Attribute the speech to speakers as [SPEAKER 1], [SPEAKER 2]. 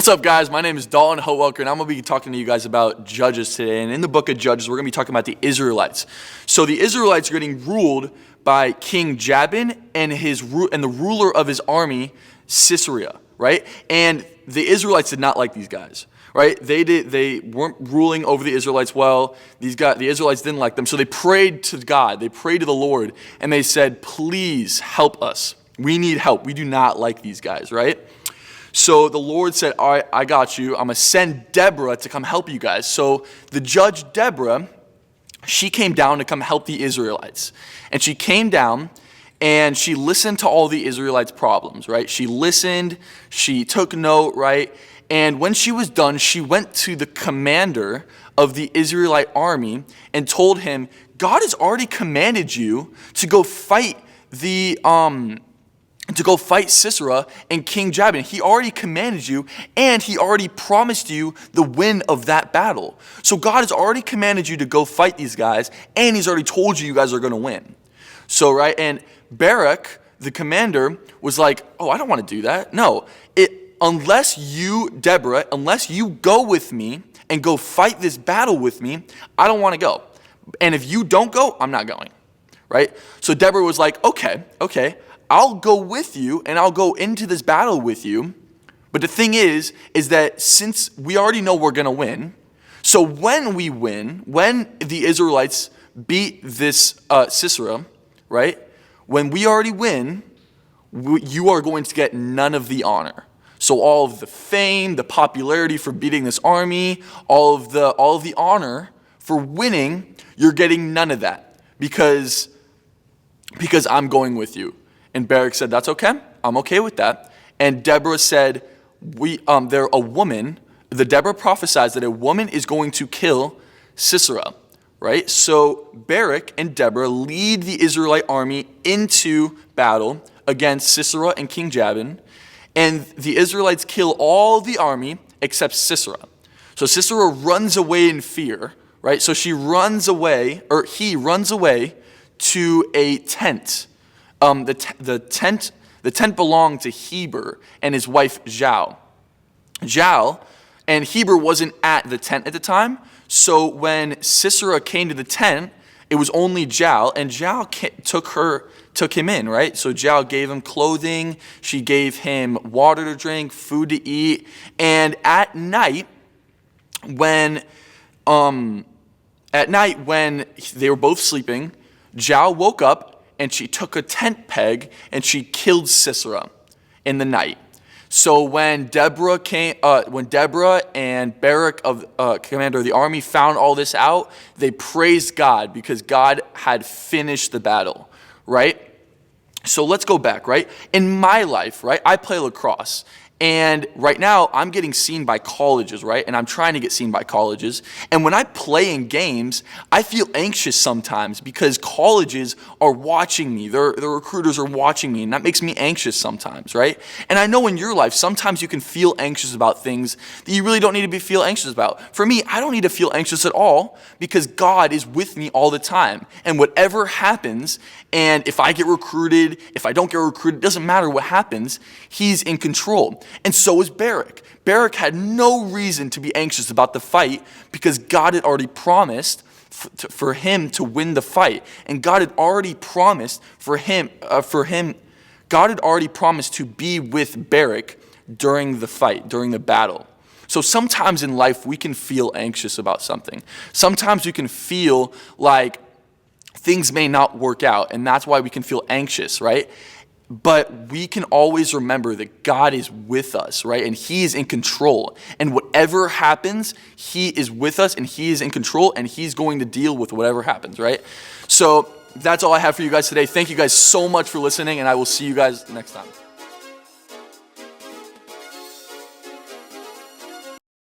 [SPEAKER 1] What's up, guys? My name is Dalton and I'm going to be talking to you guys about Judges today. And in the book of Judges, we're going to be talking about the Israelites. So the Israelites are getting ruled by King Jabin and the ruler of his army, Sisera, right? And the Israelites did not like these guys, right? They weren't ruling over the Israelites well. The Israelites didn't like them. So they prayed to God. They prayed to the Lord, and they said, "Please help us. We need help. We do not like these guys," right? So the Lord said, "All right, I got you. I'm going to send Deborah to come help you guys." So the judge Deborah, she came down to come help the Israelites. And she came down and she listened to all the Israelites' problems, right? She listened, she took note, right? And when she was done, she went to the commander of the Israelite army and told him, "God has already commanded you to go fight Sisera and King Jabin. He already commanded you, and he already promised you the win of that battle. So God has already commanded you to go fight these guys, and he's already told you guys are going to win." So, right, and Barak, the commander, was like, "Oh, I don't want to do that. No, unless you, Deborah, unless you go with me and go fight this battle with me, I don't want to go. And if you don't go, I'm not going," right? So Deborah was like, okay, I'll go with you and I'll go into this battle with you. But the thing is that since we already know we're going to win, so when we win, when the Israelites beat this Sisera, right? When we already win, you are going to get none of the honor. So all of the fame, the popularity for beating this army, all of the honor for winning, you're getting none of that because I'm going with you. And Barak said, "That's okay. I'm okay with that." And Deborah said, Deborah prophesies that a woman is going to kill Sisera, right? So Barak and Deborah lead the Israelite army into battle against Sisera and King Jabin, and the Israelites kill all the army except Sisera. So Sisera runs away in fear, right? So he runs away to a tent. The tent belonged to Heber and his wife Jael. And Heber wasn't at the tent at the time, so when Sisera came to the tent, it was only Jael, and Jael took him in, right? So Jael gave him clothing, she gave him water to drink, food to eat, and at night when they were both sleeping, Jael woke up and she took a tent peg and she killed Sisera in the night. So when Deborah and Barak, commander of the army, found all this out, they praised God because God had finished the battle, right? So let's go back, right? In my life, right, I play lacrosse. And right now, I'm getting seen by colleges, right? And I'm trying to get seen by colleges. And when I play in games, I feel anxious sometimes because colleges are watching me. The recruiters are watching me, and that makes me anxious sometimes, right? And I know in your life, sometimes you can feel anxious about things that you really don't need to feel anxious about. For me, I don't need to feel anxious at all because God is with me all the time. And whatever happens, and if I get recruited, if I don't get recruited, it doesn't matter what happens, he's in control. And so is Barak. Barak had no reason to be anxious about the fight because God had already promised for him to win the fight. And God had already promised God had already promised to be with Barak during the fight, during the battle. So sometimes in life we can feel anxious about something. Sometimes we can feel like things may not work out, and that's why we can feel anxious, right? But we can always remember that God is with us, right? And he is in control. And whatever happens, he is with us and he is in control and he's going to deal with whatever happens, right? So that's all I have for you guys today. Thank you guys so much for listening, and I will see you guys next time.